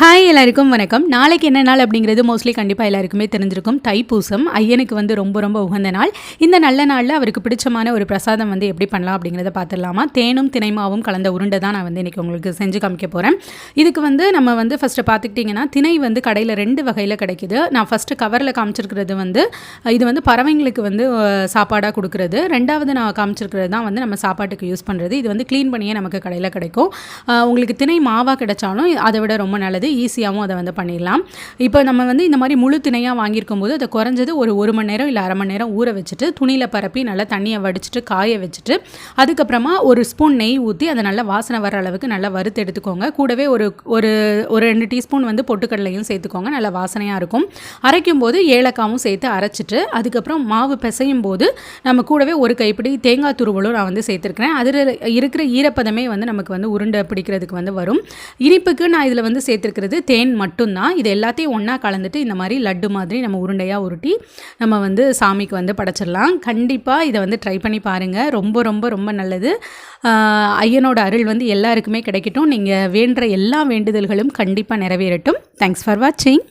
Hi எல்லாருக்கும் வணக்கம். நாளைக்கு என்ன நாள் அப்படிங்கிறது மோஸ்ட்லி கண்டிப்பாக எல்லாருக்குமே தெரிஞ்சிருக்கும். தைப்பூசம் ஐயனுக்கு வந்து ரொம்ப ரொம்ப உகந்த நாள். இந்த நல்ல நாளில் அவருக்கு பிடிச்சமான ஒரு பிரசாதம் வந்து எப்படி பண்ணலாம் அப்படிங்கிறத பார்த்துடலாமா. தேனும் தினைமாவும் கலந்த உருண்டை தான் நான் வந்து இன்றைக்கி உங்களுக்கு செஞ்சு காமிக்க போகிறேன். இதுக்கு வந்து நம்ம வந்து ஃபஸ்ட்டு பார்த்துக்கிட்டிங்கன்னா திணை வந்து கடையில் 2 வகையில் கிடைக்கிது. நான் ஃபஸ்ட்டு கவரில் காமிச்சிருக்கிறது வந்து இது வந்து பறவைங்களுக்கு வந்து சாப்பாடாக கொடுக்குறது. 2வது நான் காமிச்சிருக்கிறது தான் வந்து நம்ம சாப்பாட்டுக்கு யூஸ் பண்ணுறது. இது வந்து க்ளீன் பண்ணியே நமக்கு கடையில் கிடைக்கும். உங்களுக்கு திணை மாவாக கிடைச்சாலும் அதை விட ரொம்ப நல்லது, ஈஸியாகவும் அதை வந்து பண்ணிடலாம். இப்போ நம்ம வந்து இந்த மாதிரி முழு திணையாக வாங்கியிருக்கும் போது அதை குறைஞ்சது ஒரு மணி நேரம் இல்லை 1/2 மணி நேரம் ஊற வச்சுட்டு துணியில் பரப்பி நல்லா தண்ணியை வடிச்சிட்டு காய வச்சுட்டு அதுக்கப்புறமா ஒரு ஸ்பூன் நெய் ஊற்றி அதை நல்லா வாசனை வர அளவுக்கு நல்லா வறுத்து எடுத்துக்கோங்க. கூடவே ஒரு 2 டீஸ்பூன் வந்து பொட்டுக்கடலையும் சேர்த்துக்கோங்க, நல்லா வாசனையாக இருக்கும். அரைக்கும் போது ஏலக்காவும் சேர்த்து அரைச்சிட்டு அதுக்கப்புறம் மாவு பிசையும் போது நம்ம கூடவே ஒரு கைப்பிடி தேங்காய் துருவலும் நான் வந்து சேர்த்துருக்கிறேன். அதில் இருக்கிற ஈரப்பதமே வந்து நமக்கு வந்து உருண்டை பிடிக்கிறதுக்கு வந்து வரும். இனிப்புக்கு நான் இதில் வந்து சேர்த்துருக்கிறது தேன் மட்டும்தான். இது எல்லாத்தையும் ஒன்றா கலந்துட்டு இந்த மாதிரி லட்டு மாதிரி நம்ம உருண்டையாக உருட்டி நம்ம வந்து சாமிக்கு வந்து படைச்சிடலாம். கண்டிப்பாக இதை வந்து ட்ரை பண்ணி பாருங்கள். ரொம்ப ரொம்ப ரொம்ப நல்லது. ஐயனோட அருள் வந்து எல்லாருக்குமே கிடைக்கட்டும். நீங்கள் வேண்டுற எல்லா வேண்டுதல்களும் கண்டிப்பாக நிறைவேறட்டும். தேங்க்ஸ் ஃபார் வாட்சிங்.